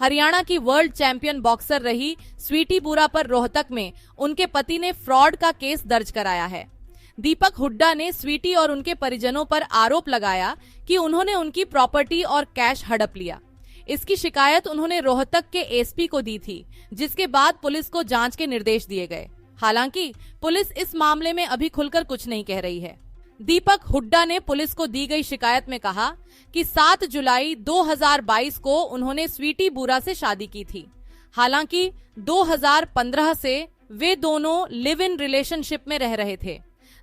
हरियाणा की world champion boxer रही स्वीटी बुरा पर रोहतक में उनके पति ने फ्रॉड का केस दर्ज कराया है। दीपक हुड्डा ने स्वीटी और उनके परिजनों पर आरोप लगाया कि उन्होंने उनकी प्रॉपर्टी और कैश हड़प लिया। इसकी शिकायत उन्होंने रोहतक के एसपी को दी थी, जिसके बाद पुलिस को जांच के निर्देश दिए गए। हालांकि पुलिस इस मामले में अभी खुलकर कुछ नहीं कह रही है। दीपक हुड्डा ने पुलिस को दी गई शिकायत में कहा कि 7 जुलाई 2022 को उन्होंने स्वीटी बुरा से शादी की थी। हालांकि 2015 से वे दोनों लिव इन रिलेशनशिप में रह रहे थे।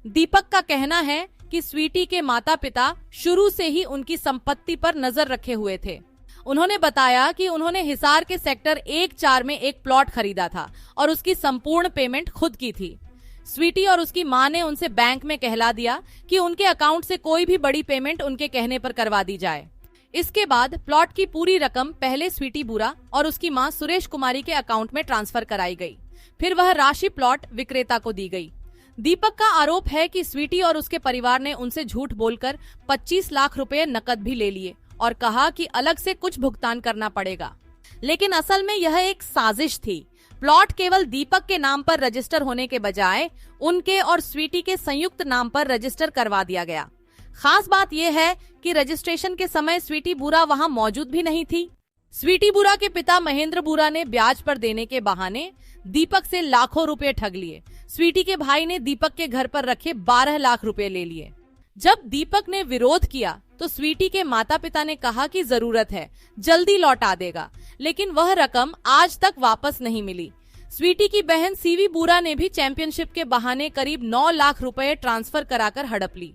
दीपक का कहना है कि स्वीटी के माता पिता शुरू से ही उनकी संपत्ति पर नजर रखे हुए थे। उन्होंने बताया कि उन्होंने हिसार के सेक्टर 1-4 में एक प्लॉट खरीदा था और उसकी संपूर्ण पेमेंट खुद की थी। स्वीटी और उसकी मां ने उनसे बैंक में कहला दिया कि उनके अकाउंट से कोई भी बड़ी पेमेंट उनके कहने पर करवा दी जाए। इसके बाद प्लॉट की पूरी रकम पहले स्वीटी बुरा और उसकी मां सुरेश कुमारी के अकाउंट में ट्रांसफर कराई गई। फिर वह राशि प्लॉट विक्रेता को दी गई। दीपक का आरोप है कि स्वीटी और उसके परिवार ने उनसे झूठ बोलकर 25 लाख रुपए नकद भी ले लिए और कहा कि अलग से कुछ भुगतान करना पड़ेगा, लेकिन असल में यह एक साजिश थी। प्लॉट केवल दीपक के नाम पर रजिस्टर होने के बजाय उनके और स्वीटी के संयुक्त नाम पर रजिस्टर करवा दिया गया। खास बात यह है कि रजिस्ट्रेशन के समय स्वीटी बुरा वहां मौजूद भी नहीं थी। स्वीटी बुरा के पिता महेंद्र बुरा ने ब्याज पर देने के बहाने दीपक से लाखों रुपए ठग लिए। स्वीटी के भाई ने दीपक के घर पर रखे 12 लाख रुपए ले लिए। जब दीपक ने विरोध किया तो स्वीटी के माता पिता ने कहा कि जरूरत है, जल्दी लौटा देगा, लेकिन वह रकम आज तक वापस नहीं मिली। स्वीटी की बहन सीवी बुरा ने भी चैंपियनशिप के बहाने करीब 9 लाख रुपए ट्रांसफर कराकर हड़प ली।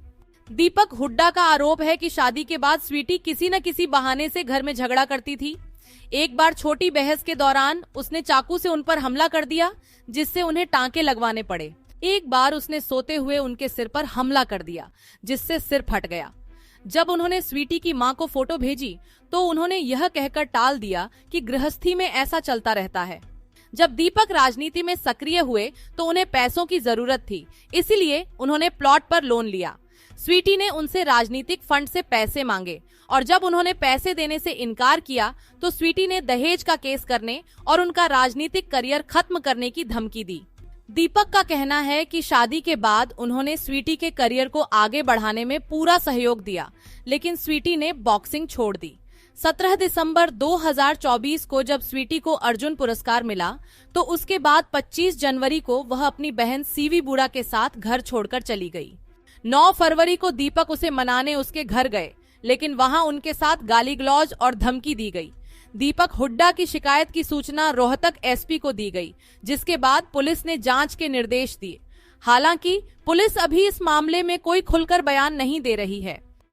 दीपक हुड्डा का आरोप है कि शादी के बाद स्वीटी किसी न किसी बहाने से घर में झगड़ा करती थी। एक बार छोटी बहस के दौरान उसने चाकू से उन पर हमला कर दिया, जिससे उन्हें टांके लगवाने पड़े। एक बार उसने सोते हुए उनके सिर पर हमला कर दिया, जिससे सिर फट गया। जब उन्होंने स्वीटी की मां को फोटो भेजी तो उन्होंने यह कहकर टाल दिया कि गृहस्थी में ऐसा चलता रहता है। जब दीपक राजनीति में सक्रिय हुए तो उन्हें पैसों की जरूरत थी, इसलिए उन्होंने प्लॉट पर लोन लिया। स्वीटी ने उनसे राजनीतिक फंड से पैसे मांगे और जब उन्होंने पैसे देने से इनकार किया तो स्वीटी ने दहेज का केस करने और उनका राजनीतिक करियर खत्म करने की धमकी दी। दीपक का कहना है कि शादी के बाद उन्होंने स्वीटी के करियर को आगे बढ़ाने में पूरा सहयोग दिया, लेकिन स्वीटी ने बॉक्सिंग छोड़ दी। 17 दिसंबर 2024 को जब स्वीटी को अर्जुन पुरस्कार मिला तो उसके बाद 25 जनवरी को वह अपनी बहन सीवी बुरा के साथ घर छोड़कर चली गई। 9 फरवरी को दीपक उसे मनाने उसके घर गए, लेकिन वहां उनके साथ गाली गलौज और धमकी दी गई। दीपक हुड्डा की शिकायत की सूचना रोहतक एसपी को दी गई, जिसके बाद पुलिस ने जांच के निर्देश दिए। हालांकि पुलिस अभी इस मामले में कोई खुलकर बयान नहीं दे रही है।